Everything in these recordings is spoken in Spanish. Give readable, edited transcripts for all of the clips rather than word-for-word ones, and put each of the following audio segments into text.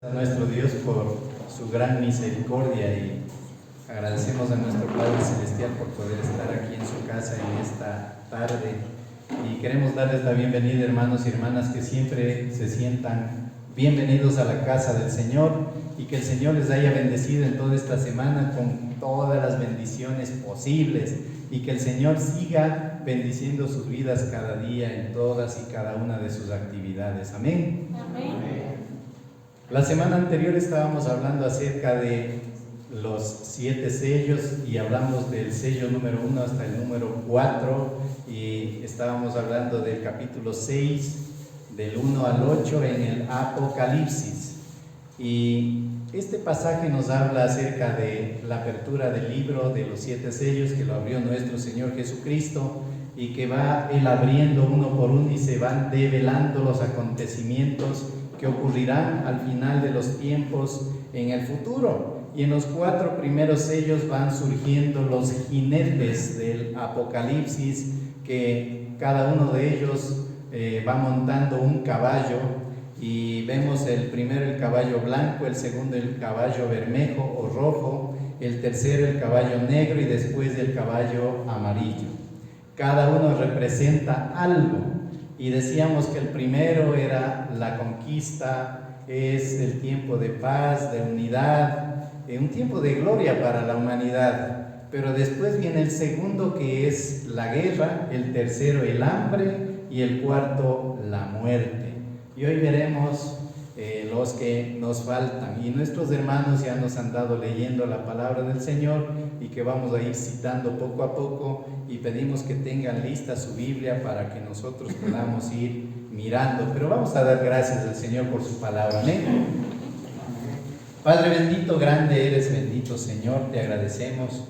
A nuestro Dios por su gran misericordia y agradecemos a nuestro Padre Celestial por poder estar aquí en su casa en esta tarde, y queremos darles la bienvenida, hermanos y hermanas, que siempre se sientan bienvenidos a la casa del Señor, y que el Señor les haya bendecido en toda esta semana con todas las bendiciones posibles, y que el Señor siga bendiciendo sus vidas cada día en todas y cada una de sus actividades. Amén. Amén. La semana anterior estábamos hablando acerca de los 7 sellos y hablamos del sello número 1 hasta el número 4, y estábamos hablando del capítulo 6, del 1 al 8 en el Apocalipsis. Y este pasaje nos habla acerca de la apertura del libro de los 7 sellos que lo abrió nuestro Señor Jesucristo, y que va Él abriendo uno por uno y se van develando los acontecimientos que ocurrirán al final de los tiempos en el futuro. Y en los 4 primeros sellos van surgiendo los jinetes del Apocalipsis, que cada uno de ellos va montando un caballo, y vemos el primero el caballo blanco, el segundo el caballo bermejo o rojo, el tercero el caballo negro y después el caballo amarillo. Cada uno representa algo. Y decíamos que el primero era la conquista, es el tiempo de paz, de unidad, un tiempo de gloria para la humanidad. Pero después viene el segundo, que es la guerra, el tercero el hambre y el cuarto la muerte. Y hoy veremos los que nos faltan. Y nuestros hermanos ya nos han dado leyendo la palabra del Señor, y que vamos a ir citando poco a poco, y pedimos que tengan lista su Biblia para que nosotros podamos ir mirando. Pero vamos a dar gracias al Señor por su palabra. Amén. Padre bendito, grande eres, bendito Señor, te agradecemos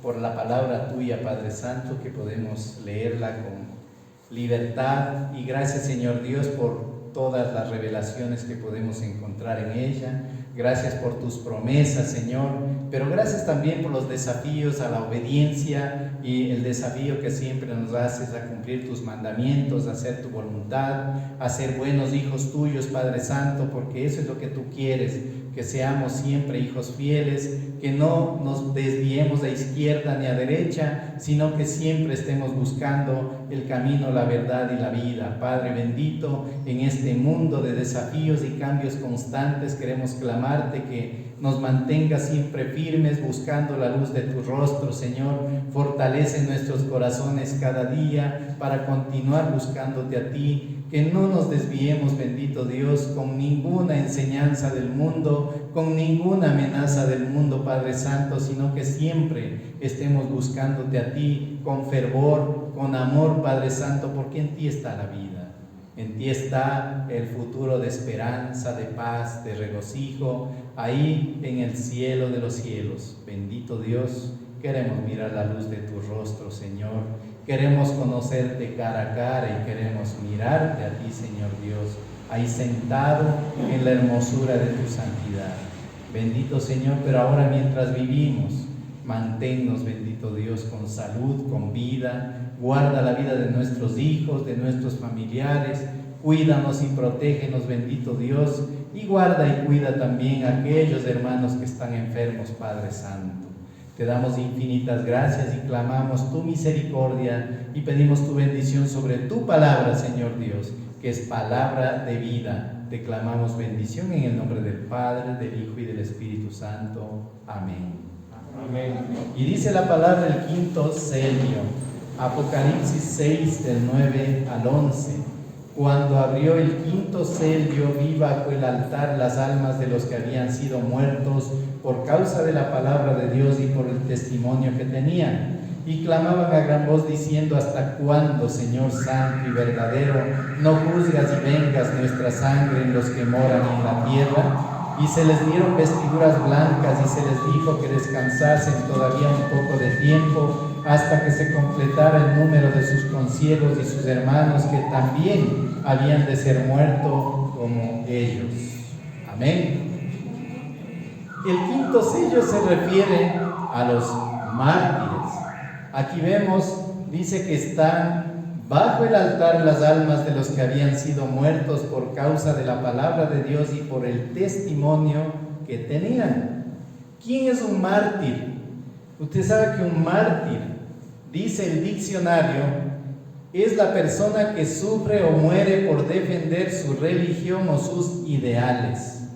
por la palabra tuya, Padre Santo, que podemos leerla con libertad, y gracias, Señor Dios, por todas las revelaciones que podemos encontrar en ella. Gracias por tus promesas, Señor, pero gracias también por los desafíos a la obediencia, y el desafío que siempre nos haces a cumplir tus mandamientos, a hacer tu voluntad, a ser buenos hijos tuyos, Padre Santo, porque eso es lo que tú quieres, que seamos siempre hijos fieles, que no nos desviemos a izquierda ni a derecha, sino que siempre estemos buscando el camino, la verdad y la vida. Padre bendito, en este mundo de desafíos y cambios constantes queremos clamarte que nos mantengas siempre firmes buscando la luz de tu rostro, Señor. Fortalece nuestros corazones cada día para continuar buscándote a ti. Que no nos desviemos, bendito Dios, con ninguna enseñanza del mundo, con ninguna amenaza del mundo, Padre Santo, sino que siempre estemos buscándote a ti con fervor, con amor, Padre Santo, porque en ti está la vida. En ti está el futuro de esperanza, de paz, de regocijo, ahí en el cielo de los cielos. Bendito Dios, queremos mirar la luz de tu rostro, Señor. Queremos conocerte cara a cara y queremos mirarte a ti, Señor Dios, ahí sentado en la hermosura de tu santidad. Bendito Señor, pero ahora mientras vivimos, manténnos, bendito Dios, con salud, con vida. Guarda la vida de nuestros hijos, de nuestros familiares. Cuídanos y protégenos, bendito Dios, y guarda y cuida también a aquellos hermanos que están enfermos, Padre Santo. Te damos infinitas gracias y clamamos tu misericordia y pedimos tu bendición sobre tu palabra, Señor Dios, que es palabra de vida. Te clamamos bendición en el nombre del Padre, del Hijo y del Espíritu Santo. Amén. Amén. Y dice la palabra el quinto sello, Apocalipsis 6, del 9 al 11. Cuando abrió el quinto sello, vi bajo el altar las almas de los que habían sido muertos por causa de la palabra de Dios y por el testimonio que tenían. Y clamaban a gran voz diciendo: ¿hasta cuándo, Señor santo y verdadero, no juzgas y vengas nuestra sangre en los que moran en la tierra? Y se les dieron vestiduras blancas y se les dijo que descansasen todavía un poco de tiempo, hasta que se completara el número de sus consiervos y sus hermanos que también habían de ser muertos como ellos. Amén. El quinto sello se refiere a los mártires. Aquí vemos, dice que están bajo el altar las almas de los que habían sido muertos por causa de la palabra de Dios y por el testimonio que tenían. ¿Quién es un mártir? Usted sabe que un mártir, dice el diccionario, es la persona que sufre o muere por defender su religión o sus ideales.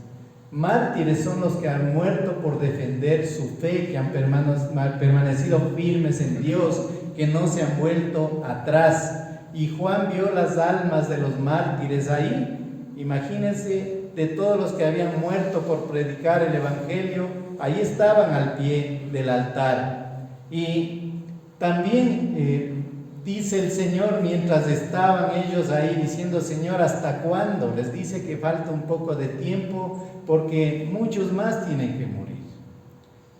Mártires son los que han muerto por defender su fe, que han permanecido firmes en Dios, que no se han vuelto atrás. Y Juan vio las almas de los mártires ahí. Imagínense, de todos los que habían muerto por predicar el Evangelio, ahí estaban al pie del altar. Y también dice el Señor, mientras estaban ellos ahí diciendo: Señor, ¿hasta cuándo? Les dice que falta un poco de tiempo porque muchos más tienen que morir.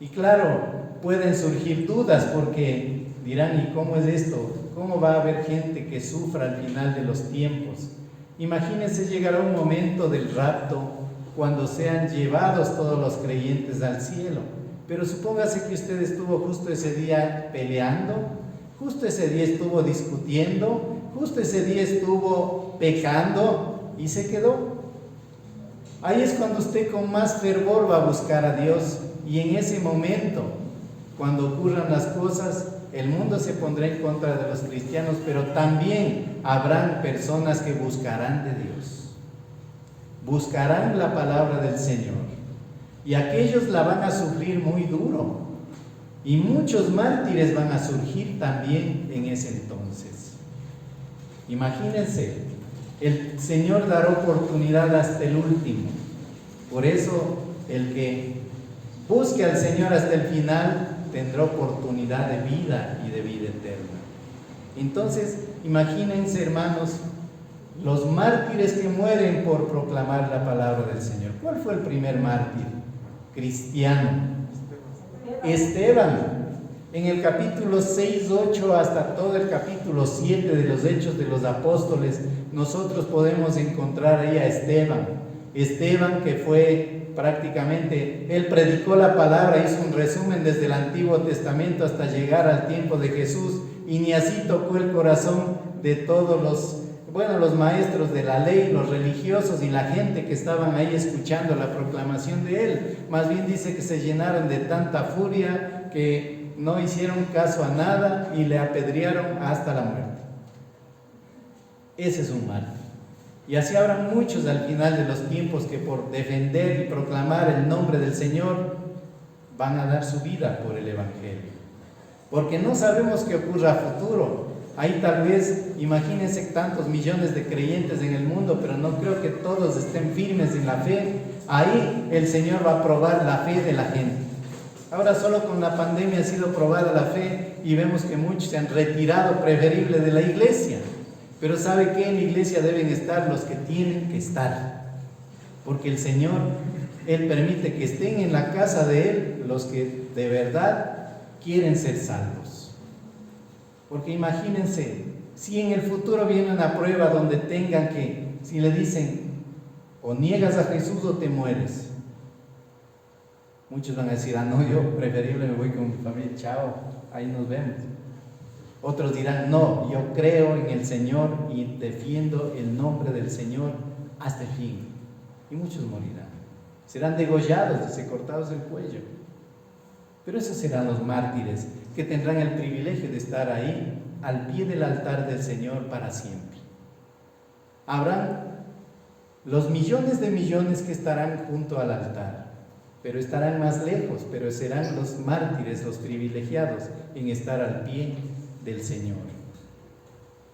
Y claro, pueden surgir dudas porque dirán: ¿y cómo es esto? ¿Cómo va a haber gente que sufra al final de los tiempos? Imagínense, llegará un momento del rapto cuando sean llevados todos los creyentes al cielo. Pero supóngase que usted estuvo justo ese día peleando, justo ese día estuvo discutiendo, justo ese día estuvo pecando y se quedó. Ahí es cuando usted con más fervor va a buscar a Dios, y en ese momento, cuando ocurran las cosas, el mundo se pondrá en contra de los cristianos, pero también habrán personas que buscarán de Dios, buscarán la palabra del Señor, y aquellos la van a sufrir muy duro, y muchos mártires van a surgir también en ese entonces. Imagínense, el Señor dará oportunidad hasta el último. Por eso, el que busque al Señor hasta el final tendrá oportunidad de vida y de vida eterna. Entonces, imagínense, hermanos, los mártires que mueren por proclamar la palabra del Señor. ¿Cuál fue el primer mártir cristiano? Esteban. En el capítulo 6, 8 hasta todo el capítulo 7 de los Hechos de los Apóstoles, nosotros podemos encontrar ahí a Esteban. Esteban, que fue prácticamente, él predicó la palabra, hizo un resumen desde el Antiguo Testamento hasta llegar al tiempo de Jesús, y ni así tocó el corazón de todos los maestros de la ley, los religiosos y la gente que estaban ahí escuchando la proclamación de él. Más bien dice que se llenaron de tanta furia que no hicieron caso a nada y le apedrearon hasta la muerte. Ese es un mártir. Y así habrá muchos al final de los tiempos que por defender y proclamar el nombre del Señor van a dar su vida por el Evangelio. Porque no sabemos qué ocurra a futuro. Ahí tal vez, imagínense tantos millones de creyentes en el mundo, pero no creo que todos estén firmes en la fe. Ahí el Señor va a probar la fe de la gente. Ahora solo con la pandemia ha sido probada la fe y vemos que muchos se han retirado, preferible de la iglesia. Pero ¿sabe qué? En la iglesia deben estar los que tienen que estar. Porque el Señor, Él permite que estén en la casa de Él los que de verdad quieren ser salvos. Porque imagínense, si en el futuro viene una prueba donde tengan que, si le dicen, o niegas a Jesús o te mueres. Muchos van a decir: no, yo preferible me voy con mi familia, chao, ahí nos vemos. Otros dirán: no, yo creo en el Señor y defiendo el nombre del Señor hasta el fin. Y muchos morirán, serán degollados, cortados el cuello. Pero esos serán los mártires que tendrán el privilegio de estar ahí al pie del altar del Señor para siempre. Habrán los millones de millones que estarán junto al altar, pero estarán más lejos, pero serán los mártires, los privilegiados en estar al pie del Señor.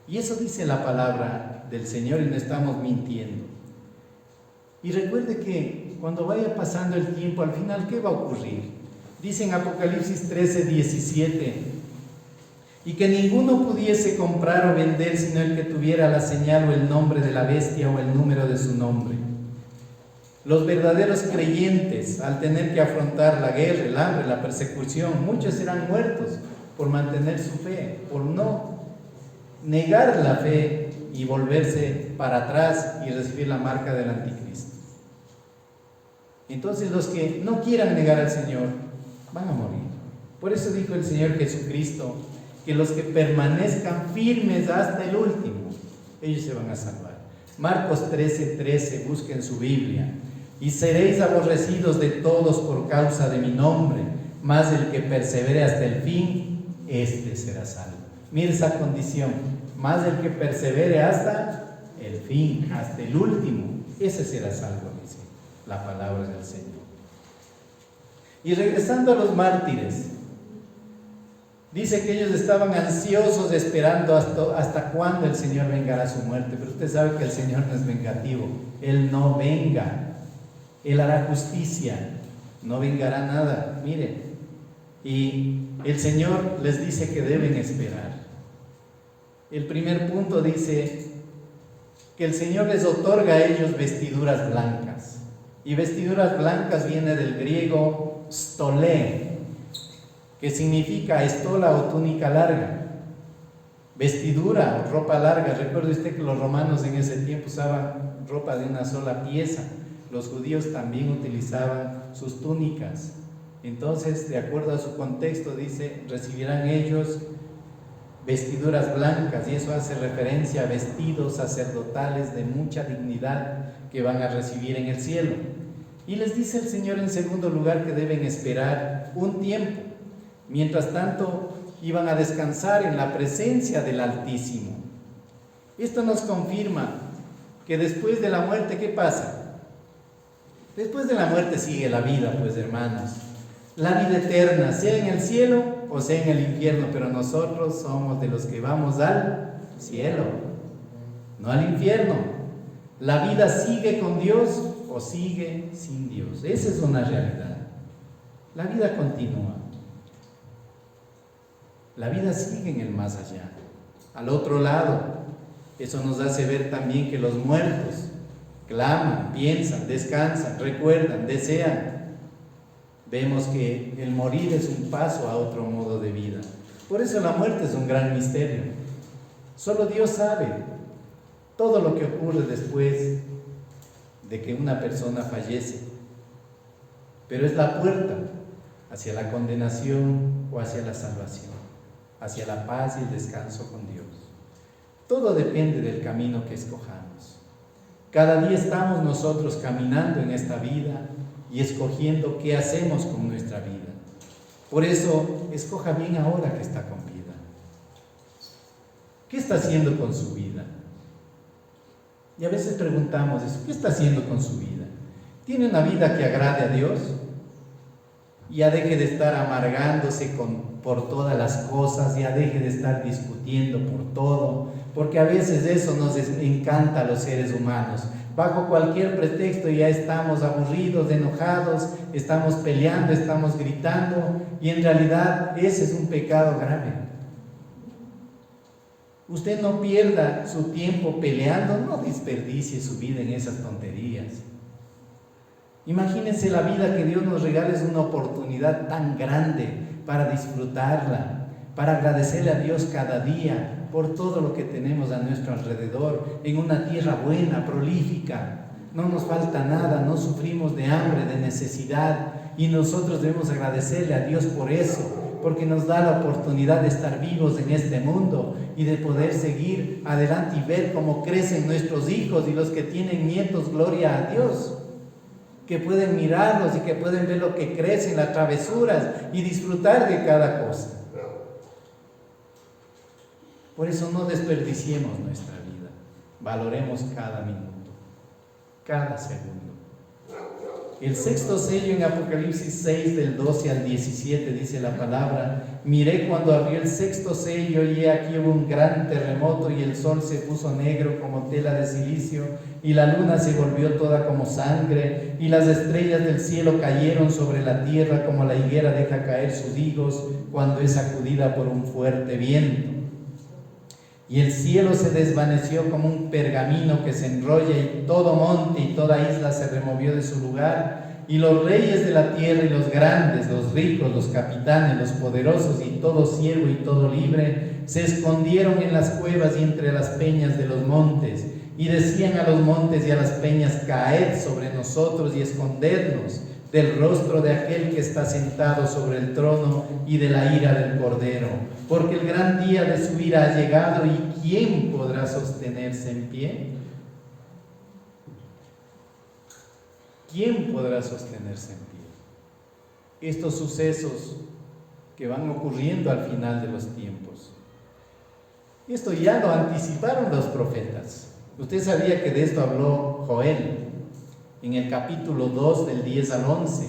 Y eso dice la palabra del Señor y no estamos mintiendo. Y recuerde que cuando vaya pasando el tiempo, al final, ¿qué va a ocurrir? Dice en Apocalipsis 13, 17: y que ninguno pudiese comprar o vender sino el que tuviera la señal o el nombre de la bestia o el número de su nombre. Los verdaderos creyentes, al tener que afrontar la guerra, el hambre, la persecución, muchos serán muertos por mantener su fe, por no negar la fe y volverse para atrás y recibir la marca del anticristo. Entonces los que no quieran negar al Señor van a morir. Por eso dijo el Señor Jesucristo que los que permanezcan firmes hasta el último, ellos se van a salvar. Marcos 13:13, busquen su Biblia. Y seréis aborrecidos de todos por causa de mi nombre, mas el que persevere hasta el fin, éste será salvo. Mira esa condición, más el que persevere hasta el fin, hasta el último, ese será salvo, dice la palabra del Señor. Y regresando a los mártires, dice que ellos estaban ansiosos esperando hasta cuándo el Señor vengará a su muerte, pero usted sabe que el Señor no es vengativo, Él no venga, Él hará justicia, no vengará nada, miren. Y el Señor les dice que deben esperar. El primer punto dice que el Señor les otorga a ellos vestiduras blancas. Y vestiduras blancas viene del griego stolé, que significa estola o túnica larga. Vestidura o ropa larga. Recuerde usted que los romanos en ese tiempo usaban ropa de una sola pieza. Los judíos también utilizaban sus túnicas. Entonces, de acuerdo a su contexto, dice, recibirán ellos vestiduras blancas, y eso hace referencia a vestidos sacerdotales de mucha dignidad que van a recibir en el cielo. Y les dice el Señor en segundo lugar que deben esperar un tiempo. Mientras tanto, iban a descansar en la presencia del Altísimo. Esto nos confirma que después de la muerte, ¿qué pasa? Después de la muerte sigue la vida, pues hermanos. La vida eterna, sea en el cielo o sea en el infierno, pero nosotros somos de los que vamos al cielo, no al infierno. La vida sigue con Dios o sigue sin Dios. Esa es una realidad. La vida continúa. La vida sigue en el más allá, al otro lado. Eso nos hace ver también que los muertos claman, piensan, descansan, recuerdan, desean. Vemos que el morir es un paso a otro modo de vida. Por eso la muerte es un gran misterio. Solo Dios sabe todo lo que ocurre después de que una persona fallece. Pero es la puerta hacia la condenación o hacia la salvación, hacia la paz y el descanso con Dios. Todo depende del camino que escojamos. Cada día estamos nosotros caminando en esta vida y escogiendo qué hacemos con nuestra vida. Por eso, escoja bien ahora que está con vida. ¿Qué está haciendo con su vida? Y a veces preguntamos eso, ¿qué está haciendo con su vida? ¿Tiene una vida que agrade a Dios? Ya deje de estar amargándose por todas las cosas, ya deje de estar discutiendo por todo, porque a veces eso nos encanta a los seres humanos. Bajo cualquier pretexto ya estamos aburridos, enojados, estamos peleando, estamos gritando, y en realidad ese es un pecado grave. Usted no pierda su tiempo peleando, no desperdicie su vida en esas tonterías. Imagínense, la vida que Dios nos regala es una oportunidad tan grande para disfrutarla, para agradecerle a Dios cada día por todo lo que tenemos a nuestro alrededor, en una tierra buena, prolífica. No nos falta nada, no sufrimos de hambre, de necesidad, y nosotros debemos agradecerle a Dios por eso, porque nos da la oportunidad de estar vivos en este mundo y de poder seguir adelante y ver cómo crecen nuestros hijos y los que tienen nietos, gloria a Dios, que pueden mirarlos y que pueden ver lo que crecen, las travesuras, y disfrutar de cada cosa. Por eso no desperdiciemos nuestra vida, valoremos cada minuto, cada segundo. El sexto sello en Apocalipsis 6 del 12 al 17 dice la palabra: miré cuando abrió el sexto sello y he aquí hubo un gran terremoto y el sol se puso negro como tela de silicio y la luna se volvió toda como sangre y las estrellas del cielo cayeron sobre la tierra como la higuera deja caer sus higos cuando es sacudida por un fuerte viento. Y el cielo se desvaneció como un pergamino que se enrolla, y todo monte y toda isla se removió de su lugar, y los reyes de la tierra y los grandes, los ricos, los capitanes, los poderosos y todo siervo y todo libre se escondieron en las cuevas y entre las peñas de los montes, y decían a los montes y a las peñas: caed sobre nosotros y escondednos del rostro de aquel que está sentado sobre el trono y de la ira del Cordero, porque el gran día de su ira ha llegado, y ¿quién podrá sostenerse en pie? ¿Quién podrá sostenerse en pie? Estos sucesos que van ocurriendo al final de los tiempos. Esto ya lo anticiparon los profetas. Usted sabía que de esto habló Joel en el capítulo 2 del 10 al 11.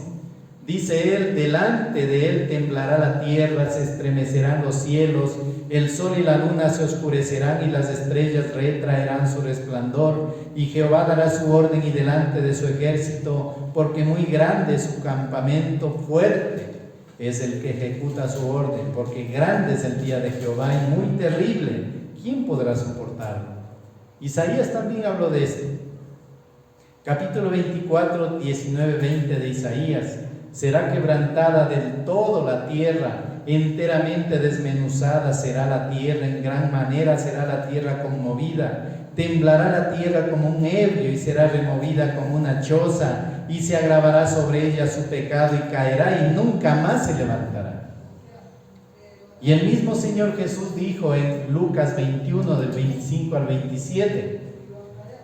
Dice él: delante de él temblará la tierra, se estremecerán los cielos, el sol y la luna se oscurecerán y las estrellas retraerán su resplandor, y Jehová dará su orden y delante de su ejército, porque muy grande es su campamento, fuerte es el que ejecuta su orden, porque grande es el día de Jehová y muy terrible. ¿Quién podrá soportarlo? Isaías también habló de esto. Capítulo 24, 19-20 de Isaías: será quebrantada del todo la tierra, enteramente desmenuzada será la tierra, en gran manera será la tierra conmovida. Temblará la tierra como un ebrio y será removida como una choza, y se agravará sobre ella su pecado y caerá y nunca más se levantará. Y el mismo Señor Jesús dijo en Lucas 21 del 25 al 27: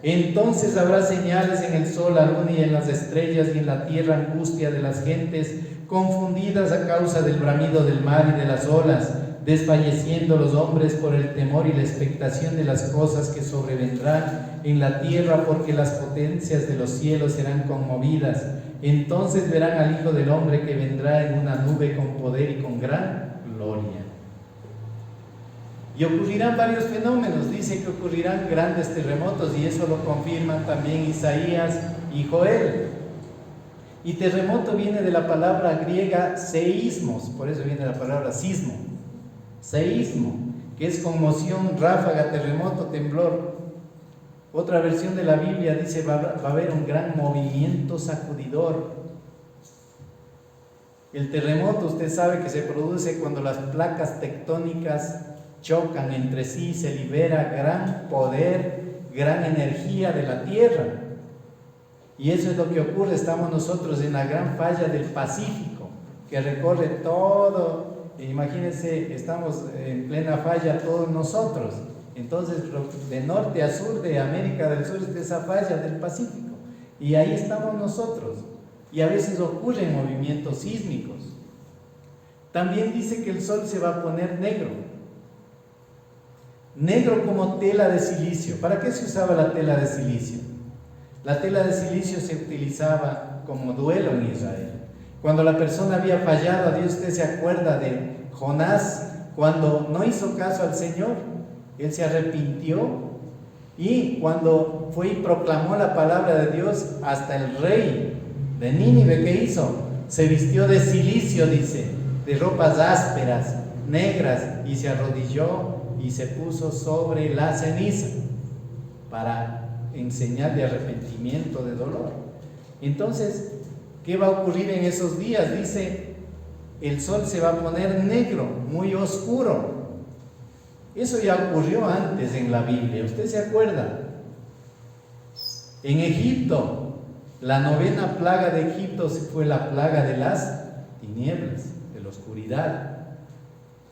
entonces habrá señales en el sol, la luna y en las estrellas, y en la tierra angustia de las gentes, confundidas a causa del bramido del mar y de las olas, desfalleciendo los hombres por el temor y la expectación de las cosas que sobrevendrán en la tierra, porque las potencias de los cielos serán conmovidas. Entonces verán al Hijo del Hombre que vendrá en una nube con poder y con gran gloria. Y ocurrirán varios fenómenos. Dice que ocurrirán grandes terremotos, y eso lo confirman también Isaías y Joel. Y terremoto viene de la palabra griega seísmos, por eso viene la palabra sismo. Seísmo, que es conmoción, ráfaga, terremoto, temblor. Otra versión de la Biblia dice va a haber un gran movimiento sacudidor. El terremoto, usted sabe que se produce cuando las placas tectónicas chocan entre sí, se libera gran poder, gran energía de la tierra. Y eso es lo que ocurre. Estamos nosotros en la gran falla del Pacífico, que recorre todo. Imagínense, estamos en plena falla todos nosotros. Entonces, de norte a sur de América del Sur es esa falla del Pacífico, y ahí estamos nosotros. Y a veces ocurren movimientos sísmicos. También dice que el sol se va a poner negro. Negro como tela de silicio. ¿Para qué se usaba la tela de silicio? La tela de silicio se utilizaba como duelo en Israel. Cuando la persona había fallado a Dios, usted se acuerda de Jonás, cuando no hizo caso al Señor, él se arrepintió, y cuando fue y proclamó la palabra de Dios, hasta el rey de Nínive, ¿qué hizo? Se vistió de silicio, dice, de ropas ásperas, negras, y se arrodilló y se puso sobre la ceniza para enseñar de arrepentimiento, de dolor. Entonces, ¿qué va a ocurrir en esos días? Dice, el sol se va a poner negro, muy oscuro. Eso ya ocurrió antes en la Biblia, ¿usted se acuerda? En Egipto, la 9ª plaga de Egipto fue la plaga de las tinieblas, de la oscuridad.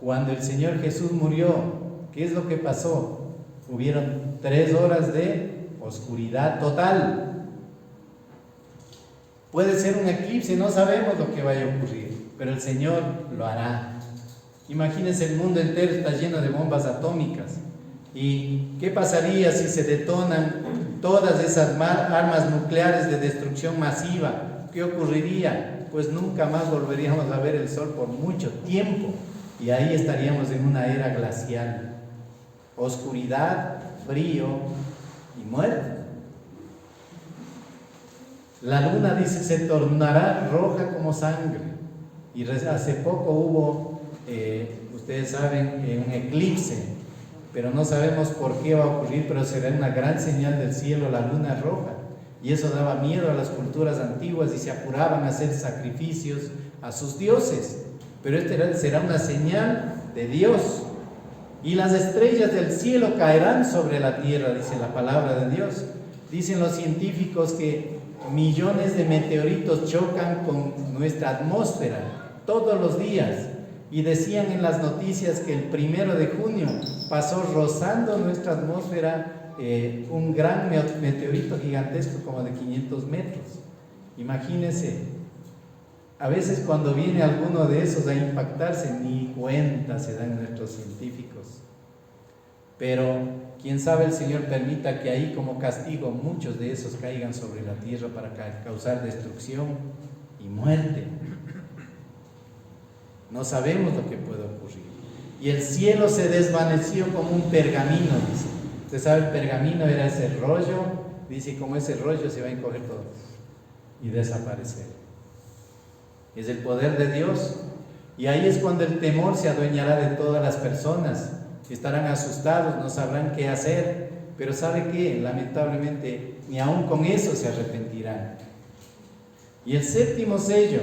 Cuando el Señor Jesús murió, ¿qué es lo que pasó? Hubieron 3 horas de oscuridad total. Puede ser un eclipse, no sabemos lo que vaya a ocurrir, pero el Señor lo hará. Imagínense, el mundo entero está lleno de bombas atómicas. ¿Y qué pasaría si se detonan todas esas armas nucleares de destrucción masiva? ¿Qué ocurriría? Pues nunca más volveríamos a ver el sol por mucho tiempo, y ahí estaríamos en una era glacial. Oscuridad, frío y muerte. La luna, dice, se tornará roja como sangre. Y hace poco hubo, ustedes saben, un eclipse, pero no sabemos por qué va a ocurrir, pero será una gran señal del cielo, la luna roja. Y eso daba miedo a las culturas antiguas, y se apuraban a hacer sacrificios a sus dioses. Pero será una señal de Dios. Y las estrellas del cielo caerán sobre la tierra, dice la palabra de Dios. Dicen los científicos que millones de meteoritos chocan con nuestra atmósfera todos los días. Y decían en las noticias que el 1 de junio pasó rozando nuestra atmósfera un gran meteorito gigantesco como de 500 metros. Imagínense, a veces cuando viene alguno de esos a impactarse, ni cuenta se dan nuestros científicos. Pero quién sabe, el Señor permita que ahí como castigo muchos de esos caigan sobre la tierra para causar destrucción y muerte. No sabemos lo que puede ocurrir. Y el cielo se desvaneció como un pergamino, dice. Usted sabe, el pergamino era ese rollo, dice, como ese rollo se va a encoger todo y desaparecer. Es el poder de Dios. Y ahí es cuando el temor se adueñará de todas las personas. Estarán asustados, no sabrán qué hacer. Pero ¿sabe qué? Lamentablemente, ni aún con eso se arrepentirán. Y el séptimo sello,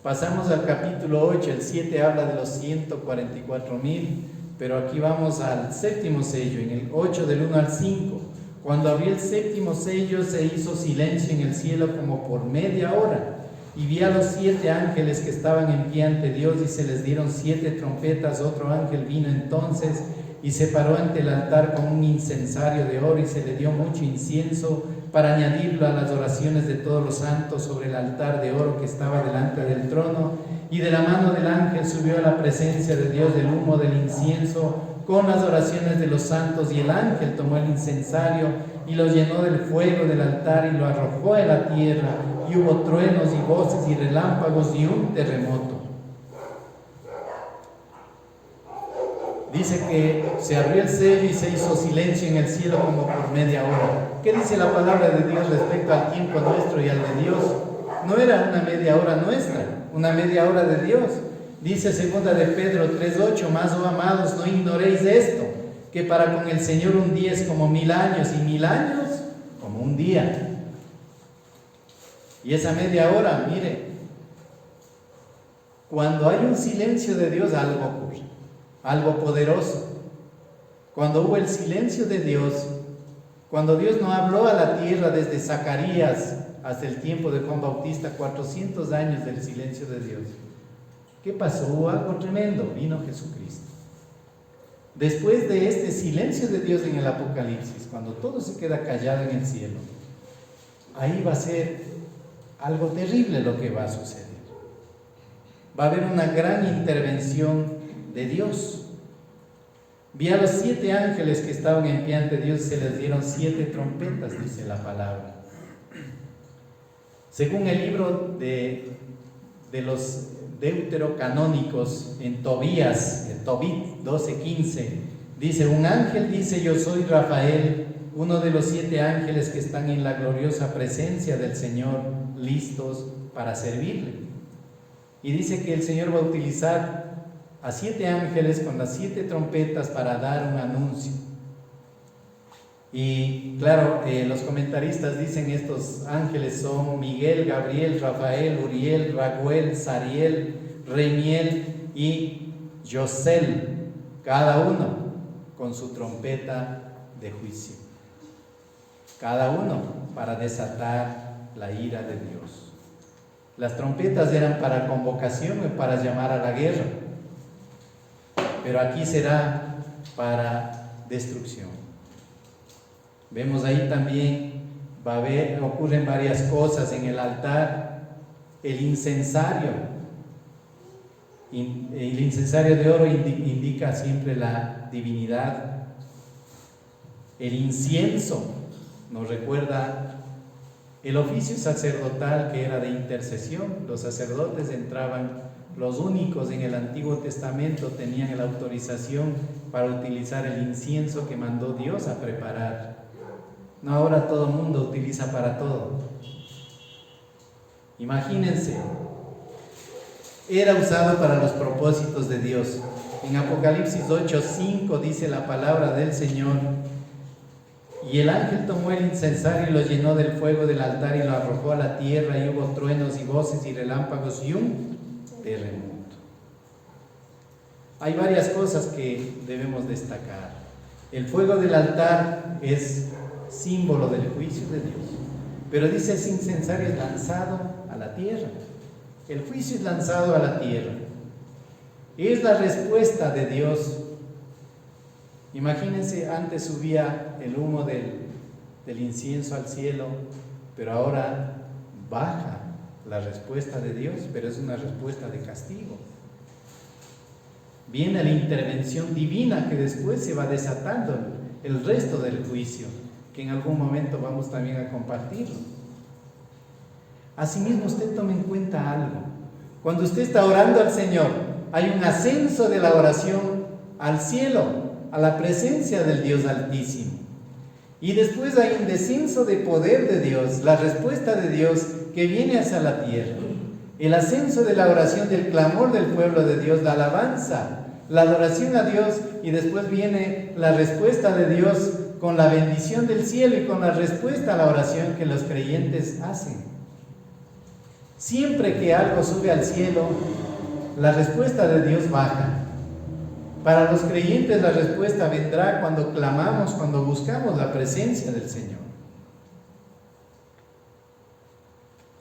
pasamos al capítulo 8, el 7 habla de los 144,000, pero aquí vamos al séptimo sello, en el 8 del 1 al 5. Cuando abrió el séptimo sello se hizo silencio en el cielo como por media hora, y vi a los 7 ángeles que estaban en pie ante Dios y se les dieron 7 trompetas. Otro ángel vino entonces y se paró ante el altar con un incensario de oro y se le dio mucho incienso para añadirlo a las oraciones de todos los santos sobre el altar de oro que estaba delante del trono. Y de la mano del ángel subió a la presencia de Dios el humo del incienso con las oraciones de los santos, y el ángel tomó el incensario y lo llenó del fuego del altar y lo arrojó a la tierra, y hubo truenos y voces y relámpagos y un terremoto. Dice que se abrió el sello y se hizo silencio en el cielo como por media hora. ¿Qué dice la palabra de Dios respecto al tiempo nuestro y al de Dios? No era una media hora nuestra, una media hora de Dios. Dice 2 de Pedro 3:8, más, oh amados, no ignoréis esto, que para con el Señor un día es como 1000 años, y 1000 años como un día. Y esa media hora, mire, cuando hay un silencio de Dios, algo ocurre, algo poderoso. Cuando hubo el silencio de Dios, cuando Dios no habló a la tierra desde Zacarías hasta el tiempo de Juan Bautista, 400 años del silencio de Dios, ¿qué pasó? Hubo algo tremendo, vino Jesucristo. Después de este silencio de Dios en el Apocalipsis, cuando todo se queda callado en el cielo, ahí va a ser algo terrible lo que va a suceder. Va a haber una gran intervención de Dios. Vi a los 7 ángeles que estaban en pie ante Dios, se les dieron 7 trompetas, dice la palabra. Según el libro de los deuterocanónicos, en Tobías, Tobit 12:15, dice: un ángel dice: yo soy Rafael, uno de los 7 ángeles que están en la gloriosa presencia del Señor, listos para servirle. Y dice que el Señor va a utilizar a 7 ángeles con las 7 trompetas para dar un anuncio. Y claro, los comentaristas dicen estos ángeles son Miguel, Gabriel, Rafael, Uriel, Raguel, Sariel, Remiel y Yosel, cada uno con su trompeta de juicio, cada uno para desatar la ira de Dios. Las trompetas eran para convocación y para llamar a la guerra, pero aquí será para destrucción. Vemos ahí también, ocurren varias cosas en el altar. El incensario de oro indica siempre la divinidad. El incienso nos recuerda el oficio sacerdotal, que era de intercesión. Los sacerdotes entraban, los únicos en el Antiguo Testamento tenían la autorización para utilizar el incienso que mandó Dios a preparar. No, ahora todo el mundo utiliza para todo. Imagínense, era usado para los propósitos de Dios. En Apocalipsis 8:5 dice la palabra del Señor: y el ángel tomó el incensario y lo llenó del fuego del altar y lo arrojó a la tierra, y hubo truenos y voces y relámpagos y un terremoto. Hay varias cosas que debemos destacar. El fuego del altar es símbolo del juicio de Dios, Pero dice, ese incensario es lanzado a la tierra. El juicio es lanzado a la tierra. Es la respuesta de Dios. Imagínense, antes subía el humo del incienso al cielo, pero ahora baja la respuesta de Dios, pero es una respuesta de castigo. Viene la intervención divina que después se va desatando el resto del juicio, que en algún momento vamos también a compartirlo. Asimismo, usted tome en cuenta algo. Cuando usted está orando al Señor, hay un ascenso de la oración al cielo, a la presencia del Dios Altísimo. Y después hay un descenso de poder de Dios, la respuesta de Dios que viene hacia la tierra. El ascenso de la oración, del clamor del pueblo de Dios, la alabanza, la adoración a Dios, y después viene la respuesta de Dios con la bendición del cielo y con la respuesta a la oración que los creyentes hacen. Siempre que algo sube al cielo, la respuesta de Dios baja. Para los creyentes la respuesta vendrá cuando clamamos, cuando buscamos la presencia del Señor.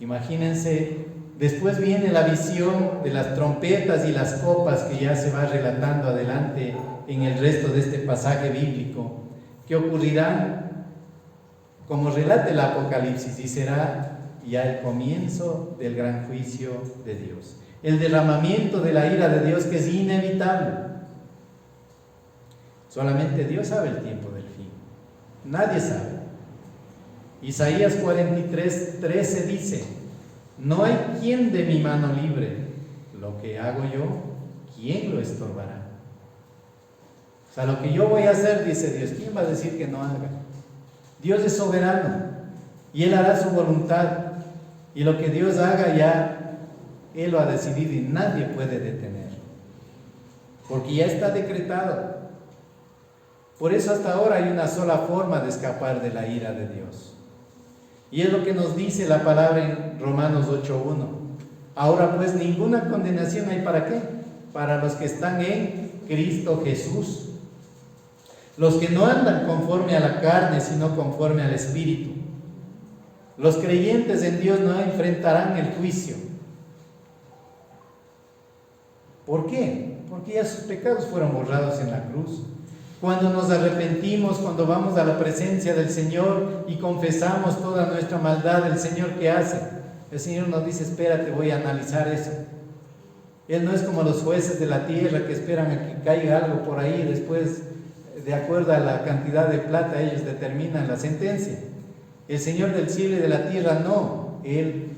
Imagínense, después viene la visión de las trompetas y las copas que ya se va relatando adelante en el resto de este pasaje bíblico, que ocurrirán como relata el Apocalipsis, y será ya el comienzo del gran juicio de Dios, el derramamiento de la ira de Dios, que es inevitable. Solamente Dios sabe el tiempo del fin, nadie sabe. Isaías 43:13 dice: no hay quien de mi mano libre, lo que hago yo, ¿quién lo estorbará? O sea, lo que yo voy a hacer, dice Dios, ¿quién va a decir que no haga? Dios es soberano y Él hará su voluntad, y lo que Dios haga ya Él lo ha decidido y nadie puede detenerlo, porque ya está decretado. Por eso hasta ahora hay una sola forma de escapar de la ira de Dios, y es lo que nos dice la palabra en Romanos 8:1. Ahora pues ninguna condenación hay, ¿para qué? Para los que están en Cristo Jesús, los que no andan conforme a la carne, sino conforme al Espíritu. Los creyentes en Dios no enfrentarán el juicio. ¿Por qué? Porque ya sus pecados fueron borrados en la cruz. Cuando nos arrepentimos, cuando vamos a la presencia del Señor y confesamos toda nuestra maldad, el Señor, ¿qué hace? El Señor nos dice: espérate, voy a analizar eso. Él no es como los jueces de la tierra que esperan a que caiga algo por ahí y después, de acuerdo a la cantidad de plata, ellos determinan la sentencia. El Señor del cielo y de la tierra no, Él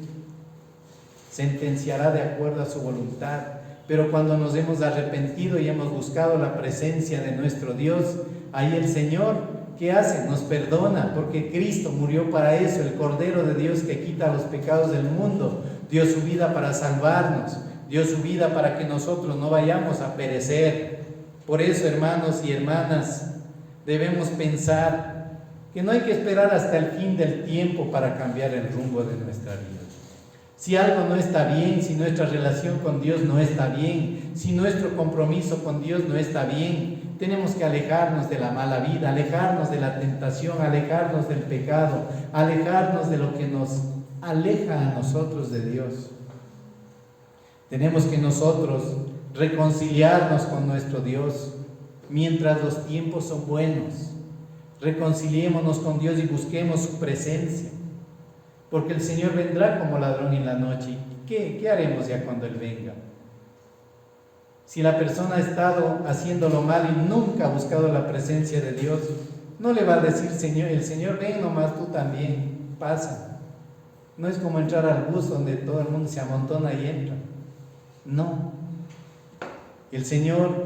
sentenciará de acuerdo a su voluntad. Pero cuando nos hemos arrepentido y hemos buscado la presencia de nuestro Dios, ahí el Señor, ¿qué hace? Nos perdona, porque Cristo murió para eso, el Cordero de Dios que quita los pecados del mundo, dio su vida para salvarnos, dio su vida para que nosotros no vayamos a perecer. Por eso, hermanos y hermanas, debemos pensar que no hay que esperar hasta el fin del tiempo para cambiar el rumbo de nuestra vida. Si algo no está bien, si nuestra relación con Dios no está bien, si nuestro compromiso con Dios no está bien, tenemos que alejarnos de la mala vida, alejarnos de la tentación, alejarnos del pecado, alejarnos de lo que nos aleja a nosotros de Dios. Tenemos que nosotros reconciliarnos con nuestro Dios mientras los tiempos son buenos. Reconciliémonos con Dios y busquemos su presencia, porque el Señor vendrá como ladrón en la noche. ¿Qué haremos ya cuando Él venga? Si la persona ha estado haciéndolo mal y nunca ha buscado la presencia de Dios, no le va a decir: Señor, el Señor, ven nomás, tú también, pasa. No es como entrar al bus donde todo el mundo se amontona y entra. No. El Señor,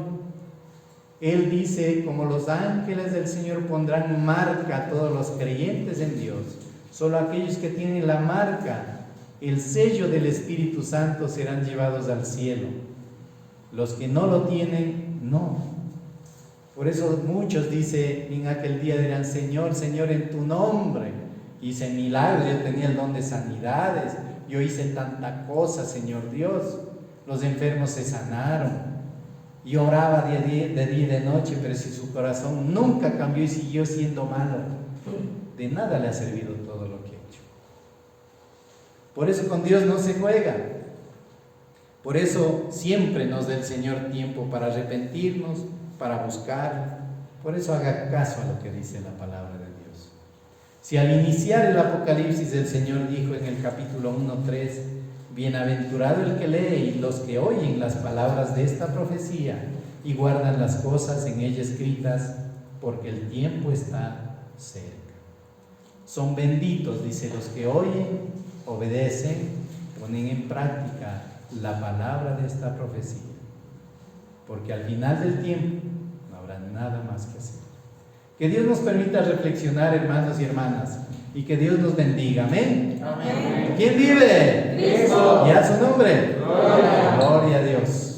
Él dice: como los ángeles del Señor pondrán marca a todos los creyentes en Dios, solo aquellos que tienen la marca, el sello del Espíritu Santo, serán llevados al cielo. Los que no lo tienen, no. Por eso muchos, dice, en aquel día dirán: Señor, Señor, en tu nombre hice milagros, yo tenía el don de sanidades, yo hice tanta cosa, Señor Dios. Los enfermos se sanaron, y oraba de día y de noche, pero si su corazón nunca cambió y siguió siendo malo, de nada le ha servido todo lo que ha hecho. Por eso con Dios no se juega. Por eso siempre nos da el Señor tiempo para arrepentirnos, para buscar. Por eso haga caso a lo que dice la palabra de Dios. Si al iniciar el Apocalipsis el Señor dijo en el capítulo 1:3, bienaventurado el que lee y los que oyen las palabras de esta profecía y guardan las cosas en ella escritas, porque el tiempo está cerca. Son benditos, dice, los que oyen, obedecen, ponen en práctica la palabra de esta profecía, porque al final del tiempo no habrá nada más que hacer. Que Dios nos permita reflexionar, hermanos y hermanas, y que Dios nos bendiga. Amén. Amén. ¿Quién vive? Cristo. ¿Y a su nombre? Gloria a Dios.